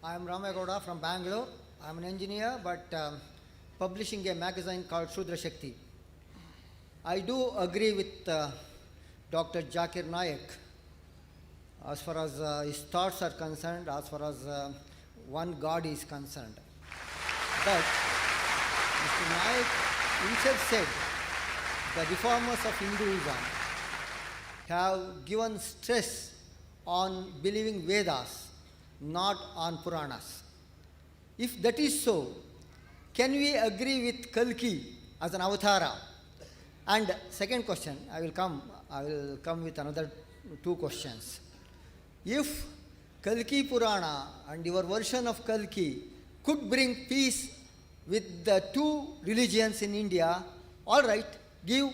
I am Ramagowda from Bangalore. I am an engineer but publishing a magazine called Shudra Shakti. I do agree with Dr. Zakirnaik as far as his thoughts are concerned, as far as one God is concerned. But Mr. Naik himself said the reformers of Hinduism have given stress on believing Vedas, not on Puranas. If that is so, can we agree with Kalki as an avatara? And second question, I will come with another two questions. If Kalki Purana and your version of Kalki could bring peace with the two religions in India, all right, give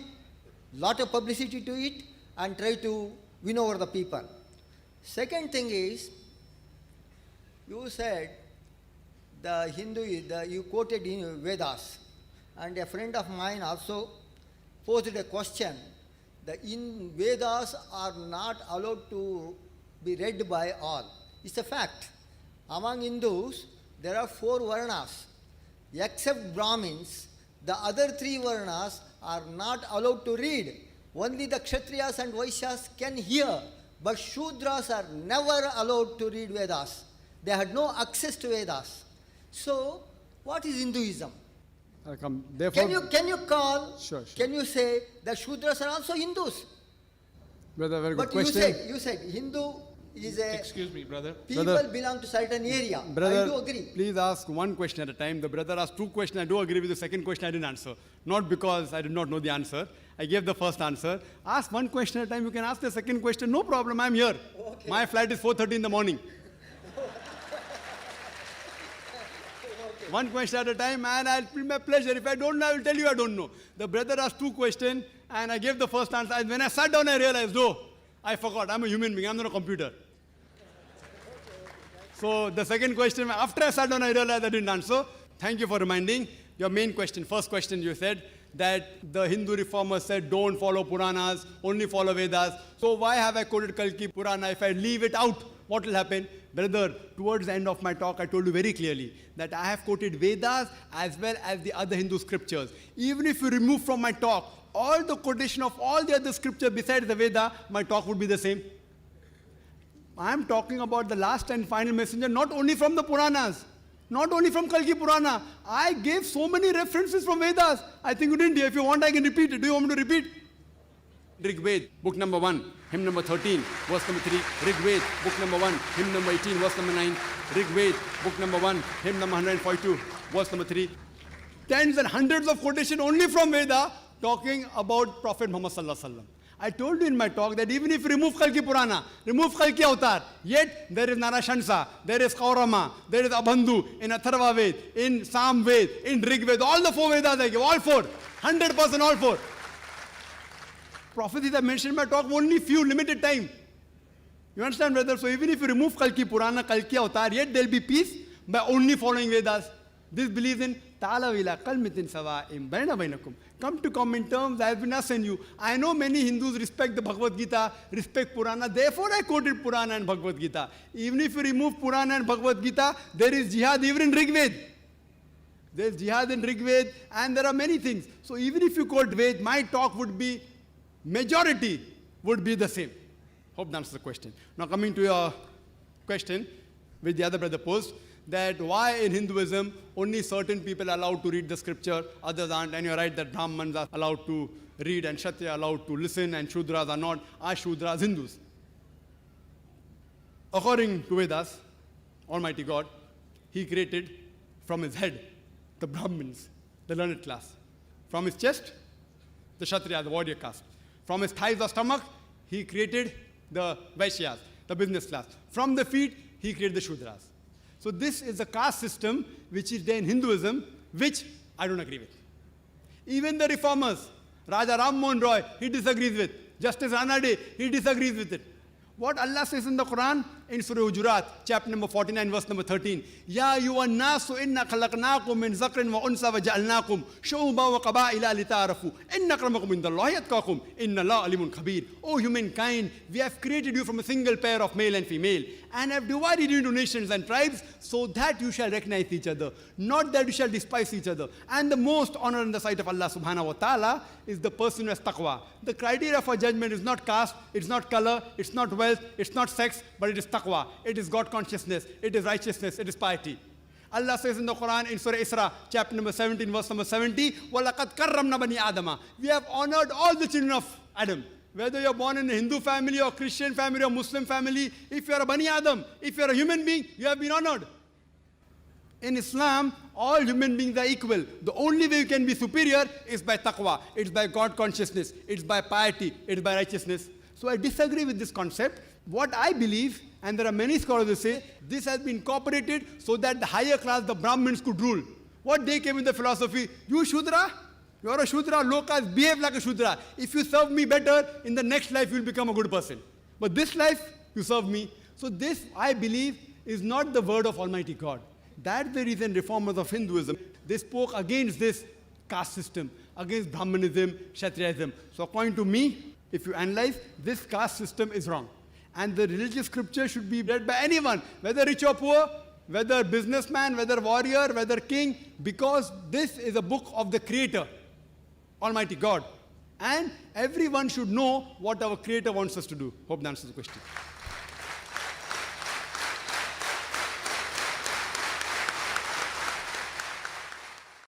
lot of publicity to it and try to win over the people. Second thing is, you said you quoted in Vedas, and a friend of mine also posed a question. The Vedas are not allowed to be read by all. It's a fact. Among Hindus, there are 4 Varnas. Except Brahmins, the other 3 Varnas are not allowed to read. Only the Kshatriyas and Vaishyas can hear, but Shudras are never allowed to read Vedas. They had no access to Vedas. So, what is Hinduism? Therefore, Can you call? Sure. Can you say that Shudras are also Hindus? Brother, very good But question. you said Hindu is a. Excuse me, brother. People Brother, belong to certain area. Brother, I do agree. please ask one question at a time. The brother asked 2 questions. I do agree with the second question I didn't answer. Not because I did not know the answer. I gave the first answer. Ask one question at a time. You can ask the second question. No problem. I'm here. Okay. My flight is 4:30 in the morning. One question at a time, and I'll be my pleasure. If I don't know, I will tell you I don't know. The brother asked 2 questions, and I gave the first answer. And when I sat down, I realized, oh, I forgot. I'm a human being. I'm not a computer. So the second question, after I sat down, I realized I didn't answer. Thank you for reminding. Your main question, first question you said, that the Hindu reformers said don't follow Puranas, only follow Vedas. So why have I quoted Kalki Purana? If I leave it out, what will happen? Brother, towards the end of my talk, I told you very clearly that I have quoted Vedas as well as the other Hindu scriptures. Even if you remove from my talk all the quotation of all the other scriptures besides the Veda, my talk would be the same. I am talking about the last and final messenger, not only from the Puranas, not only from Kalki Purana. I gave so many references from Vedas. I think you didn't hear. If you want, I can repeat it. Do you want me to repeat? Rig Ved, book number 1, hymn number 13, verse number 3. Rig Ved, book number 1, hymn number 18, verse number 9. Rig Ved, book number 1, hymn number 142, verse number 3. Tens and hundreds of quotations only from Veda talking about Prophet Muhammad sallallahu alaihi wasallam. I told you in my talk that even if you remove Kalki Purana, remove Kalki Avatar, yet there is Narashansa, there is Kaurama, there is Abhandhu, in Atharva Ved, in Sam Ved, in Rig Ved, all the 4 Vedas I give, all 4, 100% all 4. Prophecies I mentioned in my talk, only few, limited time. You understand, brother? So even if you remove Kalki Purana, Kalki Avatar, yet there will be peace by only following Vedas. This believes in Tala Vila Kalmitin Sava im Baina Bainakum. Come to common terms, I have been asking you. I know many Hindus respect the Bhagavad Gita, respect Purana, therefore I quoted Purana and Bhagavad Gita. Even if you remove Purana and Bhagavad Gita, there is jihad even in Rig Ved. There is jihad in Rig Ved, and there are many things. So even if you quote Ved, my talk would be, majority would be the same. Hope that answers the question. Now coming to your question, which the other brother posed, that why in Hinduism only certain people are allowed to read the scripture, others aren't. And you're right that Brahmins are allowed to read and Kshatriya are allowed to listen and Shudras are not. Are Shudras Hindus? According to Vedas, Almighty God, He created from His head the Brahmins, the learned class. From His chest, the Kshatriya, the warrior caste. From His thighs or stomach, He created the Vaishyas, the business class. From the feet, He created the Shudras. So this is a caste system which is there in Hinduism, which I don't agree with. Even the reformers, Raja Ram Mohan Roy, he disagrees with. Justice Ranade, he disagrees with it. What Allah says in the Quran, in Surah Hujurat, chapter number 49, verse number 13. Ya ayyuhan nasu inna khalaqnakum min zakrin wa unsa wa ja'alnakum shu'uban wa qaba'ila lita'arafu. Inna akramakum indallahi atqakum. Inna Allaha alimun khabir. O humankind, we have created you from a single pair of male and female and have divided you into nations and tribes so that you shall recognize each other, not that you shall despise each other. And the most honor in the sight of Allah subhanahu wa ta'ala is the person who has taqwa. The criteria for judgment is not caste, it's not color, it's not wealth, it's not sex, but it is taqwa. It is God consciousness, it is righteousness, it is piety. Allah says in the Quran in Surah Isra, chapter number 17, verse number 70, وَلَقَدْ كَرَّمْنَا بَنِي آدَمَ. We have honored all the children of Adam. Whether you're born in a Hindu family or Christian family or Muslim family, if you're a Bani Adam, if you're a human being, you have been honored. In Islam, all human beings are equal. The only way you can be superior is by taqwa. It's by God consciousness. It's by piety. It's by righteousness. So I disagree with this concept. What I believe, and there are many scholars who say, this has been incorporated so that the higher class, the Brahmins, could rule. What they came with the philosophy, you Shudra, you're a Shudra, low caste, behave like a Shudra. If you serve me better, in the next life you'll become a good person. But this life, you serve me. So this, I believe, is not the word of Almighty God. That's the reason reformers of Hinduism, they spoke against this caste system, against Brahmanism, Kshatriyism. So according to me, if you analyze, this caste system is wrong. And the religious scripture should be read by anyone, whether rich or poor, whether businessman, whether warrior, whether king, because this is a book of the Creator, Almighty God. And everyone should know what our Creator wants us to do. Hope that answers the question.